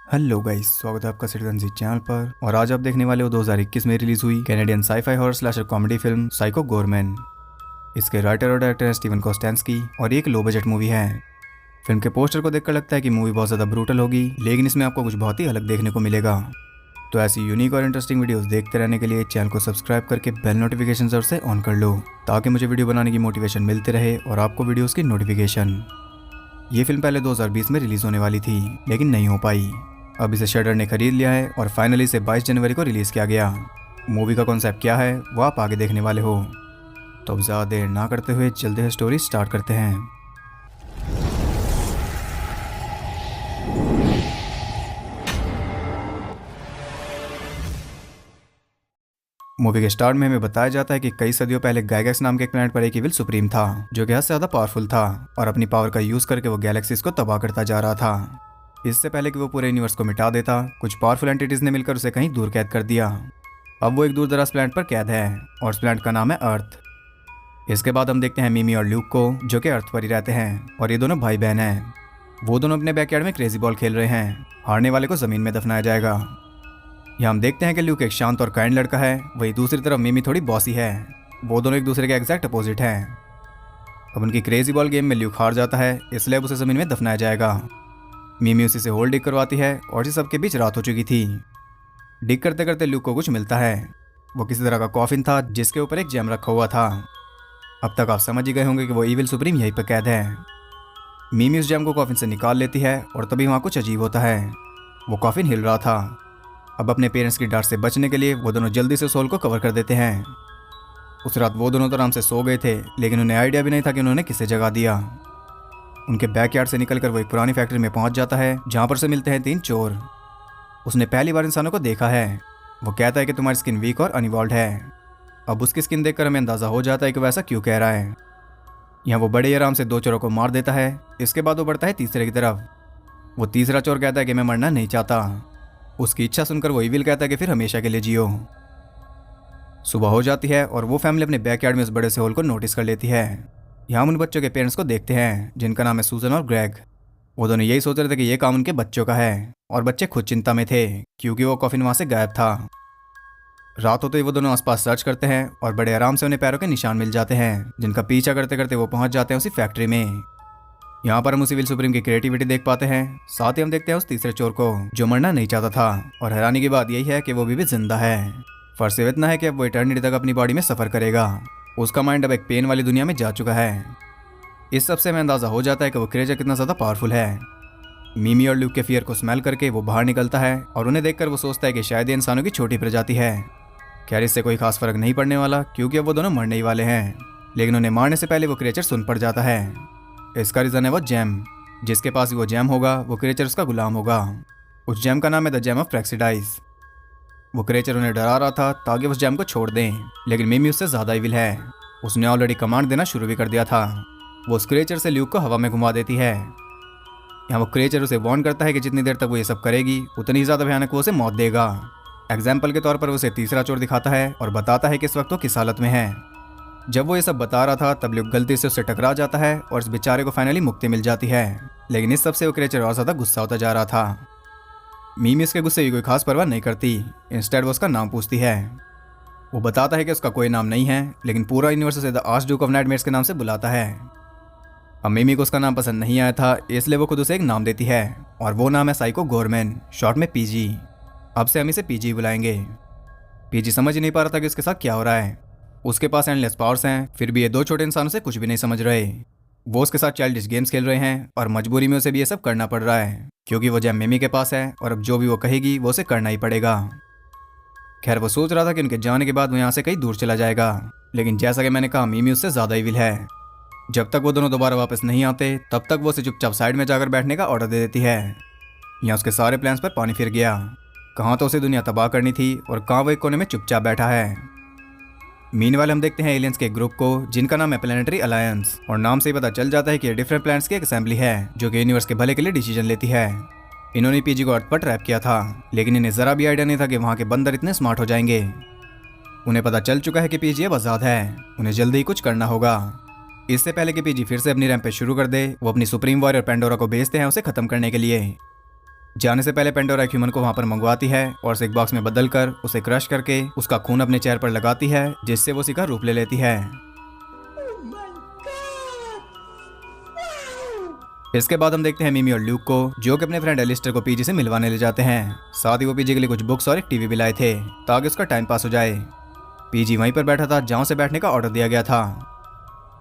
Hello guys, स्वागत है आपका सिटीजन जी चैनल पर। और आज आप देखने वाले हो 2021 में रिलीज हुई Canadian scifi horror slasher comedy film Psycho Goreman. इसके राइटर और डायरेक्टर है स्टीवन कोस्टेंस्की और ये एक लो बजट मूवी है। फिल्म के पोस्टर को देखकर लगता है कि मूवी बहुत ज़्यादा ब्रूटल होगी, लेकिन इसमें आपको कुछ बहुत ही अलग देखने को मिलेगा। तो ऐसी यूनिक और इंटरेस्टिंग वीडियोस देखते रहने के लिए चैनल को सब्सक्राइब करके बेल नोटिफिकेशन जरूर से ऑन कर लो, ताकि मुझे वीडियो बनाने की मोटिवेशन मिलती रहे और आपको वीडियोस की नोटिफिकेशन। ये फिल्म पहले 2020 में रिलीज होने वाली थी, लेकिन नहीं हो पाई। अब इसे शटर ने खरीद लिया है और फाइनली इसे 22 जनवरी को रिलीज किया गया। मूवी का कॉन्सेप्ट क्या है वो आप आगे देखने वाले हो। तो अब ज़्यादा देर ना करते हुए जल्दी से स्टोरी स्टार्ट करते हैं। मूवी के स्टार्ट में हमें बताया जाता है कि कई सदियों पहले गाइगैक्स नाम के एक प्लैनेट पर एक इविल सुप्रीम था, जो कि हद से ज़्यादा पावरफुल था और अपनी पावर का यूज़ करके वो गैलेक्सीज को तबाह करता जा रहा था। इससे पहले कि वो पूरे यूनिवर्स को मिटा देता, कुछ पावरफुल एंटिटीज ने मिलकर उसे कहीं दूर कैद कर दिया। अब वो एक दूर दराज प्लैनेट पर कैद है और उस प्लैनेट का नाम है अर्थ। इसके बाद हम देखते हैं मिमी और ल्यूक को, जो कि अर्थ पर ही रहते हैं और ये दोनों भाई बहन हैं। वो दोनों अपने बैकयार्ड में क्रेजी बॉल खेल रहे हैं। हारने वाले को ज़मीन में दफनाया जाएगा। यहाँ हम देखते हैं कि ल्यूक एक शांत और काइंड लड़का है, वही दूसरी तरफ मिमी थोड़ी बॉसी है। वो दोनों एक दूसरे के एग्जैक्ट अपोजिट हैं। अब उनकी क्रेजी बॉल गेम में ल्यूक हार जाता है, इसलिए अब उसे ज़मीन में दफनाया जाएगा। मिमी उसी से होल डिग करवाती है और इस सबके बीच रात हो चुकी थी। डिग करते करते ल्यूक को कुछ मिलता है। वो किसी तरह का कॉफिन था जिसके ऊपर एक जेम रखा हुआ था। अब तक आप समझ ही गए होंगे कि वो इविल सुप्रीम यहीं पर कैद है। मिमी उस जेम को कॉफिन से निकाल लेती है और तभी वहाँ कुछ अजीब होता है। वो कॉफिन हिल रहा था। अब अपने पेरेंट्स की डांट से बचने के लिए वो दोनों जल्दी से सोल को कवर कर देते हैं। उस रात वो दोनों तो आराम से सो गए थे, लेकिन उन्हें आइडिया भी नहीं था कि उन्होंने किसे जगा दिया। उनके बैकयार्ड से निकलकर वो एक पुरानी फैक्ट्री में पहुंच जाता है, जहां पर से मिलते हैं 3 चोर। उसने पहली बार इंसानों को देखा है। वो कहता है कि तुम्हारी स्किन वीक और अनइवॉल्व्ड है। अब उसकी स्किन देखकर हमें अंदाजा हो जाता है कि वैसा क्यों कह रहा है। यहाँ वो बड़े आराम से 2 चोरों को मार देता है। इसके बाद वो बढ़ता है तीसरे की तरफ। वो तीसरा चोर कहता है कि मैं मरना नहीं चाहता। उसकी इच्छा सुनकर वो इविल कहता है कि फिर हमेशा के लिए जियो। सुबह हो जाती है और वो फैमिली अपने बैकयार्ड में उस बड़े से होल को नोटिस कर लेती है। यहाँ हम उन बच्चों के पेरेंट्स को देखते हैं, जिनका नाम है सूजन और ग्रेग। वो दोनों यही सोच रहे थे कि ये काम उनके बच्चों का है और बच्चे खुद चिंता में थे, क्योंकि वो कॉफिन वहाँ से गायब था। रात होते ही वो दोनों आसपास सर्च करते हैं और बड़े आराम से उन्हें पैरों के निशान मिल जाते हैं, जिनका पीछा करते करते वो पहुंच जाते हैं उसी फैक्ट्री में। यहाँ पर हम उसी विल सुप्रीम की क्रिएटिविटी देख पाते हैं। साथ ही हम देखते हैं उस तीसरे चोर को, जो मरना नहीं चाहता था। और हैरानी की बात यही है कि वो भी जिंदा है। फर्क सिर्फ इतना है कि अब वो इटर्निटी तक अपनी बॉडी में सफर करेगा। उसका माइंड अब एक पेन वाली दुनिया में जा चुका है। इस सबसे हमें अंदाजा हो जाता है कि वो क्रेजर कितना ज़्यादा पावरफुल है। मिमी और ल्यूक के फियर को स्मेल करके वो बाहर निकलता है और उन्हें देखकर वो सोचता है कि शायद ये इंसानों की छोटी प्रजाति है। खैर, इससे कोई खास फर्क नहीं पड़ने वाला, क्योंकि अब वो दोनों मरने ही वाले हैं। लेकिन उन्हें मारने से पहले वो क्रिएचर सुन पड़ जाता है। इसका रीज़न है वो जैम। जिसके पास भी वो जैम होगा, वो क्रिएचर उसका गुलाम होगा। उस जैम का नाम है द जैम ऑफ फ्रैक्सिडाइज। वो क्रिएचर उन्हें डरा रहा था ताकि उस जैम को छोड़ दें, लेकिन मिमी उससे ज़्यादा इविल है। उसने ऑलरेडी कमांड देना शुरू भी कर दिया था। वो उस क्रिएचर से ल्यूक को हवा में घुमा देती है। यहाँ वो क्रिएचर उसे वार्न करता है कि जितनी देर तक वो ये सब करेगी, उतनी ही ज़्यादा भयानक वो उसे मौत देगा। एग्जाम्पल के तौर पर उसे तीसरा चोर दिखाता है और बताता है कि इस वक्त वो किस हालत में है। जब वो ये सब बता रहा था, तब ल्यूक गलती से उससे टकरा जाता है और इस बेचारे को फाइनली मुक्ति मिल जाती है। लेकिन इस सबसे वो क्रिएचर और ज़्यादा गुस्सा होता जा रहा था। मिमी इसके गुस्से की कोई खास परवाह नहीं करती। इंस्टेड वो उसका नाम पूछती है। वो बताता है कि उसका कोई नाम नहीं है, लेकिन पूरा यूनिवर्स उसे द आर्चड्यूक ऑफ नाइटमेयर्स के नाम से बुलाता है। अब मिमी को उसका नाम पसंद नहीं आया था, इसलिए वो खुद उसे एक नाम देती है और वो नाम है साइको गोरमैन, शॉर्ट में पीजी। अब से हम इसे पीजी बुलाएंगे। पीजी समझ ही नहीं पा रहा था कि उसके साथ क्या हो रहा है। उसके पास एंडलेस पावर्स हैं, फिर भी ये 2 छोटे इंसानों से कुछ भी नहीं समझ रहे। वो उसके साथ चाइल्डिश गेम्स खेल रहे हैं और मजबूरी में उसे भी ये सब करना पड़ रहा है, क्योंकि वो जैम मिमी के पास है और अब जो भी वो कहेगी वो उसे करना ही पड़ेगा। खैर, वो सोच रहा था कि उनके जाने के बाद वो यहाँ से कहीं दूर चला जाएगा, लेकिन जैसा कि मैंने कहा, मिमी उससे ज़्यादा इविल है। जब तक वो दोनों दोबारा वापस नहीं आते, तब तक वो उसे चुपचाप साइड में जाकर बैठने का ऑर्डर दे देती है। यहाँ उसके सारे प्लान्स पर पानी फिर गया। कहाँ तो उसे दुनिया तबाह करनी थी और कहाँ वो एक कोने में चुपचाप बैठा है। मीनवाइल हम देखते हैं एलियंस के एक ग्रुप को, जिनका नाम है प्लैनेटरी अलायंस। और नाम से ही पता चल जाता है कि ये डिफरेंट प्लैनेट्स की एक असेंबली है, जो कि यूनिवर्स के भले के लिए डिसीजन लेती है। इन्होंने पीजी को अर्थ पर ट्रैप किया था, लेकिन इन्हें ज़रा भी आइडिया नहीं था कि वहाँ के बंदर इतने स्मार्ट हो जाएंगे। उन्हें पता चल चुका है कि पीजी अब आज़ाद है। उन्हें जल्दी ही कुछ करना होगा। इससे पहले कि पीजी फिर से अपनी रैंप पे शुरू कर दे, वो अपनी सुप्रीम वॉरियर पेंडोरा को भेजते हैं उसे खत्म करने के लिए। जाने से पहले पेंडोरा एक ह्यूमन को वहां पर मंगवाती है और उसे एक बॉक्स में बदल कर उसे क्रश करके उसका खून अपने चेहरे पर लगाती है, जिससे वो उसी का रूप ले लेती है। इसके बाद हम देखते हैं मिमी और ल्यूक को, जो कि अपने फ्रेंड एलिस्टर को पीजी से मिलवाने ले जाते हैं। साथ ही वो पीजी के लिए कुछ बुक्स और एक टीवी भी लाए थे ताकि उसका टाइम पास हो जाए। पीजी वहीं पर बैठा था जहां से बैठने का ऑर्डर दिया गया था।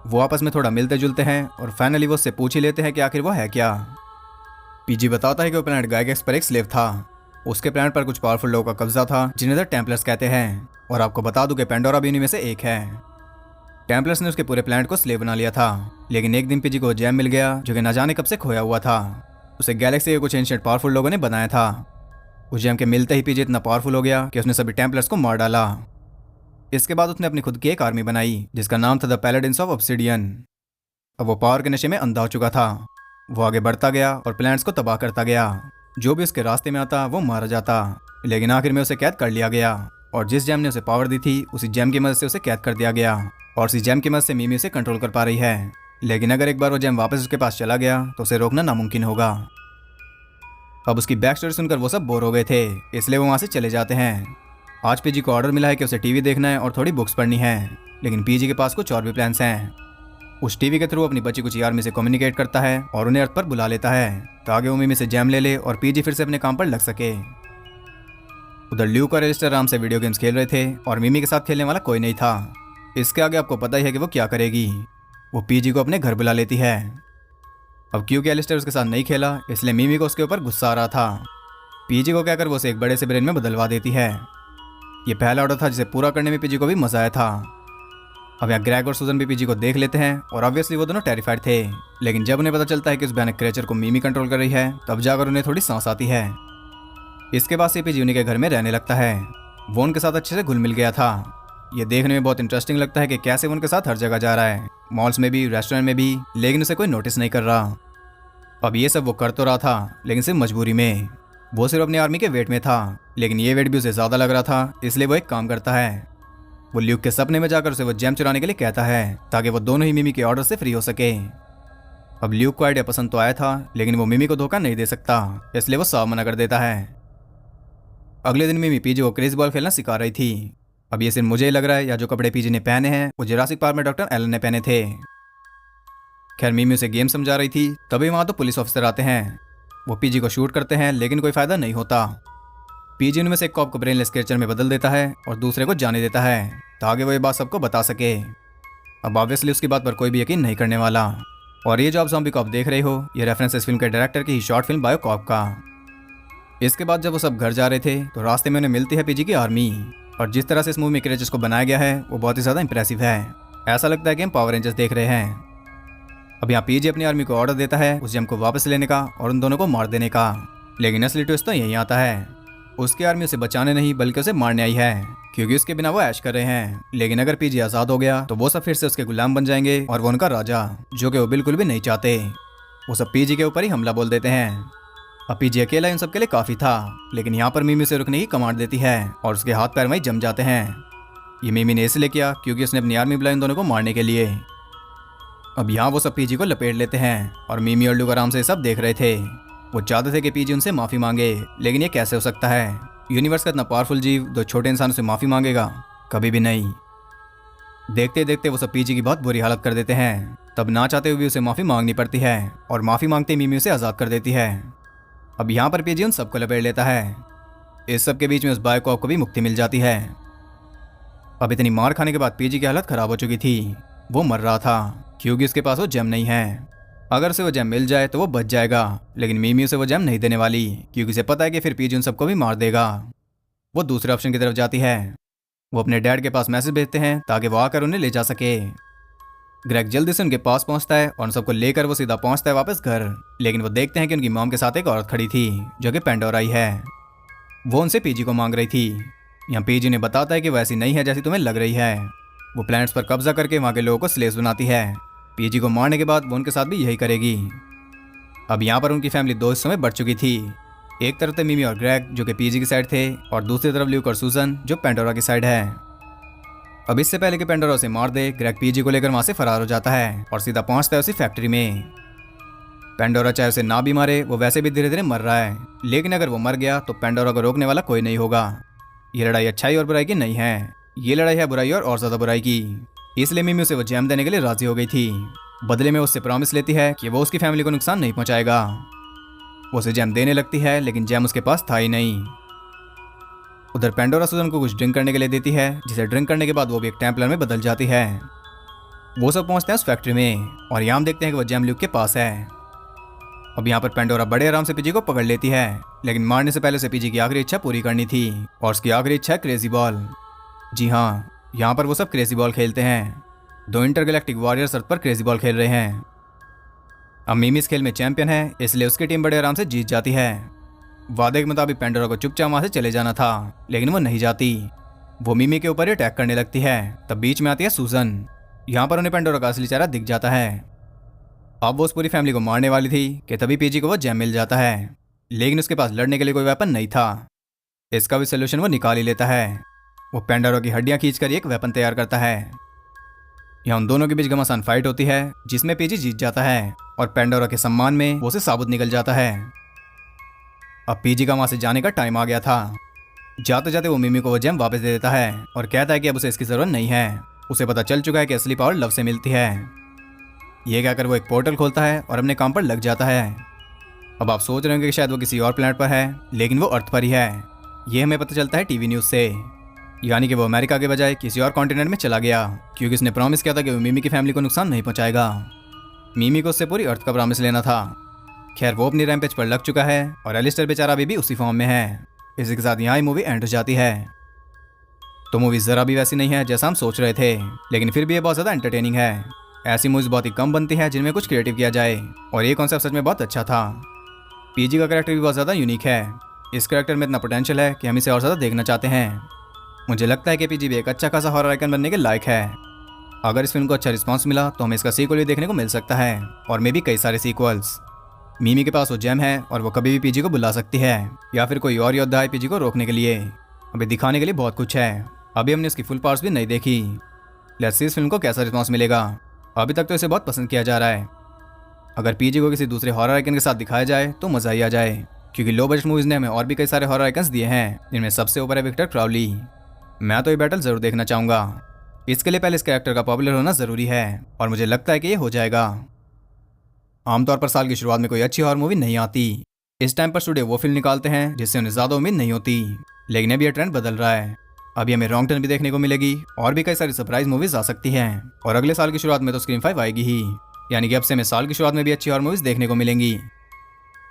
वो आपस में थोड़ा मिलते जुलते हैं और फाइनली वो उससे पूछ ही लेते हैं कि आखिर वो है क्या। पीजी बताता है कि वो प्लैनेट गाइगेक्स पर एक स्लेव था। उसके प्लैनेट पर कुछ पावरफुल लोगों का कब्जा था जिन्हें द टेम्पलर्स कहते हैं, और आपको बता दूं कि पेंडोरा भी उन्हीं में से एक है। टेम्पलर्स ने उसके पूरे प्लैनेट को स्लेव बना लिया था, लेकिन एक दिन पीजी को जैम मिल गया जो कि न जाने कब से खोया हुआ था। उसे गैलेक्सी के कुछ एंशिएंट पावरफुल लोगों ने बनाया था। उस जैम के मिलते ही पीजी इतना पावरफुल हो गया कि उसने सभी टेम्पलर्स को मार डाला। इसके बाद उसने अपनी खुद की एक आर्मी बनाई जिसका नाम था द पैलेडिन्स ऑफ ऑब्सिडियन। अब वो पावर के नशे में अंधा हो चुका था। वो आगे बढ़ता गया और प्लैनेट्स को तबाह करता गया। जो भी उसके रास्ते में आता वो मारा जाता, लेकिन आखिर में उसे कैद कर लिया गया और जिस जेम ने उसे पावर दी थी उसी जेम की मदद से उसे कैद कर दिया गया और उसी जेम की मदद से मिमी उसे कंट्रोल कर पा रही है। लेकिन अगर एक बार वो जेम वापस उसके पास चला गया तो उसे रोकना नामुमकिन होगा। अब उसकी बैक स्टोरी सुनकर वो सब बोर हो गए थे, इसलिए वो वहाँ से चले जाते हैं। आज पीजी को ऑर्डर मिला है कि उसे टीवी देखना है और थोड़ी बुक्स पढ़नी है, लेकिन पीजी के पास कुछ और भी प्लान्स हैं। उस टीवी के थ्रू अपनी बची कुछ आर्मी से कम्युनिकेट करता है और उन्हें अर्थ पर बुला लेता है ताकि वो मिमी से जैम ले ले और पीजी फिर से अपने काम पर लग सके। उधर ल्यूक और एलिस्टर आराम से वीडियो गेम्स खेल रहे थे और मिमी के साथ खेलने वाला कोई नहीं था। इसके आगे आपको पता ही है कि वो क्या करेगी, वो पीजी को अपने घर बुला लेती है। अब क्योंकि एलिस्टर उसके साथ नहीं खेला इसलिए मिमी को उसके ऊपर गुस्सा आ रहा था। पीजी को कहकर वो उसे एक बड़े से ब्रेन में बदलवा देती है। ये पहला ऑर्डर था जिसे पूरा करने में पीजी को भी मजा आया था। अब यहाँ ग्रेग और सुजन भी पीजी को देख लेते हैं और ऑब्वियसली वो दोनों टेरिफाइड थे, लेकिन जब उन्हें पता चलता है कि उस भयानक क्रिएचर को मिमी कंट्रोल कर रही है तब जाकर उन्हें थोड़ी सांस आती है। इसके बाद से पीजी उन्हीं के घर में रहने लगता है। वो उनके साथ अच्छे से घुल मिल गया था। ये देखने में बहुत इंटरेस्टिंग लगता है कि कैसे वो उनके साथ हर जगह जा रहा है, मॉल्स में भी, रेस्टोरेंट में भी, लेकिन उसे कोई नोटिस नहीं कर रहा। अब ये सब वो कर तो रहा था लेकिन सिर्फ मजबूरी में। वो सिर्फ अपनी आर्मी के वेट में था, लेकिन ये वेट भी उसे ज्यादा लग रहा था, इसलिए वो एक काम करता है। वो ल्यूक के सपने में जाकर उसे वो जेम चुराने के लिए कहता है ताकि वो दोनों ही मिमी के ऑर्डर से फ्री हो सके। अब ल्यूक को आइडिया पसंद तो आया था, लेकिन वो मिमी को धोखा नहीं दे सकता, इसलिए वो साफ मना कर देता है। अगले दिन मिमी पीजी को क्रेज बॉल खेलना सिखा रही थी। अब ये सिर्फ मुझे ही लग रहा है या जो कपड़े पीजी ने पहने हैं वो जुरासिक पार्क में डॉक्टर एलन ने पहने थे। खैर मिमी उसे गेम समझा रही थी, तभी वहां तो पुलिस ऑफिसर आते हैं। वो पीजी को शूट करते हैं लेकिन कोई फायदा नहीं होता। पीजी उनमें से एक कॉप को ब्रेनलेस क्रिएचर में बदल देता है और दूसरे को जाने देता है ताकि वो ये बात सबको बता सके। अब ऑब्वियसली उसकी बात पर कोई भी यकीन नहीं करने वाला। और ये जो आप ज़ॉम्बी कॉप देख रहे हो ये रेफरेंस इस फिल्म के डायरेक्टर की ही शॉर्ट फिल्म बायो कॉप का। इसके बाद जब वो सब घर जा रहे थे तो रास्ते में उन्हें मिलती है पीजी की आर्मी, और जिस तरह से इस मूवी में क्रिएचर्स को बनाया गया है वो बहुत ही ज़्यादा इंप्रेसिव है। ऐसा लगता है कि हम पावर रेंजर्स देख रहे हैं। अब यहाँ पीजी अपनी आर्मी को ऑर्डर देता है उस जेम को वापस लेने का और उन दोनों को मार देने का, लेकिन असली ट्विस्ट तो यहीं आता है। उसकी आर्मी उसे बचाने नहीं बल्कि उसे मारने आई है, क्योंकि उसके बिना वो ऐश कर रहे हैं। लेकिन अगर पीजी आज़ाद हो गया तो वो सब फिर से उसके गुलाम बन जाएंगे और वो उनका राजा, जो कि वो बिल्कुल भी नहीं चाहते। वो सब पीजी के ऊपर ही हमला बोल देते हैं। अब पीजी अकेला इन सब के लिए काफ़ी था, लेकिन यहाँ पर मिमी से रुकने की कमांड देती है और उसके हाथ पैर वहीं जम जाते हैं। ये मिमी ने इसलिए किया क्योंकि उसने अपनी आर्मी बुलाई इन दोनों को मारने के लिए। अब यहाँ वो सब पीजी को लपेट लेते हैं और मिमी और ल्यूक आराम से सब देख रहे थे। वो चाहते थे कि पीजी उनसे माफ़ी मांगे, लेकिन ये कैसे हो सकता है? यूनिवर्स का इतना पावरफुल जीव दो छोटे इंसानों से माफ़ी मांगेगा? कभी भी नहीं। देखते देखते वो सब पीजी की बहुत बुरी हालत कर देते हैं। तब ना चाहते हुए भी उसे माफ़ी मांगनी पड़ती है और माफ़ी मांगते मिमी उसे आज़ाद कर देती है। अब यहाँ पर पीजी उन सबको लपेट लेता है। इस सब के बीच में उस बायोकॉप को भी मुक्ति मिल जाती है। अब इतनी मार खाने के बाद पीजी की हालत खराब हो चुकी थी। वो मर रहा था क्योंकि उसके पास वो जेम नहीं है। अगर उसे वो जेम मिल जाए तो वो बच जाएगा, लेकिन मिमी उसे वो जेम नहीं देने वाली क्योंकि उसे पता है कि फिर पीजी उन सबको भी मार देगा। वो दूसरे ऑप्शन की तरफ जाती है। वो अपने डैड के पास मैसेज भेजते हैं ताकि वो आकर उन्हें ले जा सके। ग्रेग जल्दी से उनके पास पहुंचता है और उन सबको लेकर वो सीधा पहुंचता है वापस घर, लेकिन वो देखते हैं कि उनकी मॉम के साथ एक औरत खड़ी थी जो कि पेंडोरा ही है। वो उनसे पीजी को मांग रही थी। यहाँ पीजी ने बताता है कि वो ऐसी नहीं है जैसी तुम्हें लग रही है। वो प्लैनेट्स पर कब्जा करके वहाँ के लोगों को स्लेव्स बनाती है। पीजी को मारने के बाद वो उनके साथ भी यही करेगी। अब यहाँ पर उनकी फैमिली दो हिस्सों में बढ़ चुकी थी। एक तरफ थे मिमी और ग्रेग जो कि पीजी की साइड थे, और दूसरी तरफ ल्यूक और सुजन जो पेंडोरा की साइड है। अब इससे पहले कि पेंडोरा उसे मार दे, ग्रेग पीजी को लेकर वहाँ से फरार हो जाता है और सीधा पहुँचता है उसी फैक्ट्री में। पेंडोरा चाहे उसे ना भी मारे, वो वैसे भी धीरे धीरे मर रहा है, लेकिन अगर वो मर गया तो पेंडोरा को रोकने वाला कोई नहीं होगा। ये लड़ाई अच्छाई और बुराई की नहीं है, ये लड़ाई है बुराई और ज्यादा बुराई की। इसलिए मिमी उसे वो जैम देने के लिए राजी हो गई थी। बदले में उससे प्रॉमिस लेती है कि वो उसकी फैमिली को नुकसान नहीं पहुंचाएगा। वो उसे जैम देने लगती है, लेकिन जैम उसके पास था ही नहीं। उधर पेंडोरा सुजन को कुछ ड्रिंक करने के लिए देती है, जिसे ड्रिंक करने के बाद वो भी एक टेम्पलर में बदल जाती है। वो सब पहुंचते हैं उस फैक्ट्री में और यहाँ हम देखते हैं कि वो जैम ल्यूक के पास है। अब यहाँ पर पेंडोरा बड़े आराम से पीजी को पकड़ लेती है, लेकिन मारने से पहले उसे पीजी की आखिरी इच्छा पूरी करनी थी, और उसकी आखिरी इच्छा है क्रेजी बॉल। जी हाँ, यहाँ पर वो सब क्रेजी बॉल खेलते हैं। 2 इंटरगैलेक्टिक वॉरियर्स अर्थ पर क्रेजी बॉल खेल रहे हैं। अब मिमी इस खेल में चैंपियन है, इसलिए उसकी टीम बड़े आराम से जीत जाती है। वादे के मुताबिक पेंडोरा को चुपचाप वहां से चले जाना था, लेकिन वो नहीं जाती। वो मिमी के ऊपर ही अटैक करने लगती है। तब बीच में आती है सूजन। यहाँ पर उन्हें पेंडोरा का असली चेहरा दिख जाता है। अब वो उस पूरी फैमिली को मारने वाली थी कि तभी पीजी को वो जैम मिल जाता है, लेकिन उसके पास लड़ने के लिए कोई वेपन नहीं था। इसका भी सोल्यूशन वो निकाल ही लेता है। वो पेंडोरा की हड्डियां खींचकर एक वेपन तैयार करता है। यहाँ उन दोनों के बीच घमासान फाइट होती है, जिसमें पीजी जीत जाता है और पेंडोरा के सम्मान में वो उसे साबुत निकल जाता है। अब पीजी का वहां से जाने का टाइम आ गया था। जाते जाते वो मिमी को वो जेम वापस दे देता है और कहता है कि अब उसे इसकी जरूरत नहीं है। उसे पता चल चुका है कि असली पावर लव से मिलती है। ये कहकर वो एक पोर्टल खोलता है और अपने काम पर लग जाता है। अब आप सोच रहे होंगे कि शायद वो किसी और प्लैनेट पर है, लेकिन वो अर्थ पर ही है। ये हमें पता चलता है टीवी न्यूज़ से। यानी कि वो अमेरिका के बजाय किसी और कॉन्टिनेंट में चला गया, क्योंकि उसने प्रॉमिस किया था कि वो मिमी की फैमिली को नुकसान नहीं पहुंचाएगा। मिमी को उससे पूरी अर्थ का प्रॉमिस लेना था। खैर वो अपनी रैम्पेज पर लग चुका है और एलिस्टर बेचारा अभी भी उसी फॉर्म में है। इसी के साथ यहाँ ही मूवी एंड हो जाती है। तो मूवी जरा भी वैसी नहीं है जैसा हम सोच रहे थे, लेकिन फिर भी ये बहुत ज़्यादा एंटरटेनिंग है। ऐसी मूवीज बहुत ही कम बनती है जिनमें कुछ क्रिएटिव किया जाए, और ये कॉन्सेप्ट सच में बहुत अच्छा था। पीजी का कैरेक्टर भी बहुत ज़्यादा यूनिक है। इस कैरेक्टर में इतना पोटेंशियल है कि हम इसे और ज़्यादा देखना चाहते हैं। मुझे लगता है कि पीजी भी एक अच्छा खासा हॉरर आइकन बनने के लायक है। अगर इस फिल्म को अच्छा रिस्पांस मिला तो हमें इसका सीक्वल भी देखने को मिल सकता है, और मे भी कई सारे सीक्वल्स। मिमी के पास वो जेम है और वो कभी भी पीजी को बुला सकती है, या फिर कोई और योद्धा है पीजी को रोकने के लिए। अभी दिखाने के लिए बहुत कुछ है। अभी हमने इसकी फुल पार्ट्स भी नहीं देखी। लेट्स सी इस फिल्म को कैसा रिस्पांस मिलेगा। अभी तक तो इसे बहुत पसंद किया जा रहा है। अगर पीजी को किसी दूसरे हॉरर आइकन के साथ दिखाया जाए तो मजा ही आ जाए, क्योंकि लो बजट मूवीज ने हमें और भी कई सारे हॉरर आइकन्स दिए हैं, जिनमें सबसे ऊपर है विक्टर क्राउली। मैं तो ये बैटल जरूर देखना चाहूंगा। इसके लिए पहले इस कैरेक्टर का पॉपुलर होना जरूरी है, और मुझे लगता है कि ये हो जाएगा। आमतौर पर साल की शुरुआत में कोई अच्छी हॉरर मूवी नहीं आती। इस टाइम पर स्टूडियो वो फिल्म निकालते हैं जिससे उन्हें ज्यादा उम्मीद नहीं होती, लेकिन अभी ये ट्रेंड बदल रहा है। अभी हमें रॉन्ग टर्न भी देखने को मिलेगी, और भी कई सारी सरप्राइज मूवीज आ सकती हैं, और अगले साल की शुरुआत में तो स्क्रीन 5 आएगी ही। यानी कि अब से हमें साल की शुरुआत में भी अच्छी हॉरर मूवीज देखने को मिलेंगी।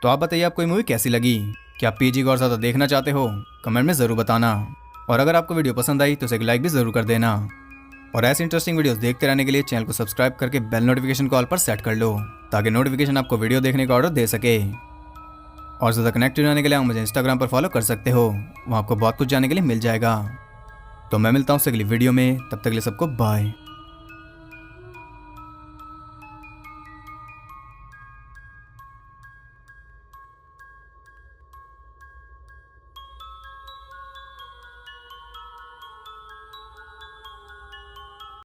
तो आप बताइए आपको ये मूवी कैसी लगी? क्या आप पीजी को और ज़्यादा देखना चाहते हो? कमेंट में ज़रूर बताना। और अगर आपको वीडियो पसंद आई तो उसे एक लाइक भी ज़रूर कर देना। और ऐसे इंटरेस्टिंग वीडियोस देखते रहने के लिए चैनल को सब्सक्राइब करके बेल नोटिफिकेशन को ऑल पर सेट कर लो, ताकि नोटिफिकेशन आपको वीडियो देखने का ऑर्डर दे सके। और ज़्यादा कनेक्टेड रहने के लिए आप मुझे इंस्टाग्राम पर फॉलो कर सकते हो, वहाँ आपको बहुत कुछ जानने के लिए मिल जाएगा। तो मैं मिलता हूँ अगली वीडियो में, तब तक के लिए सबको बाय।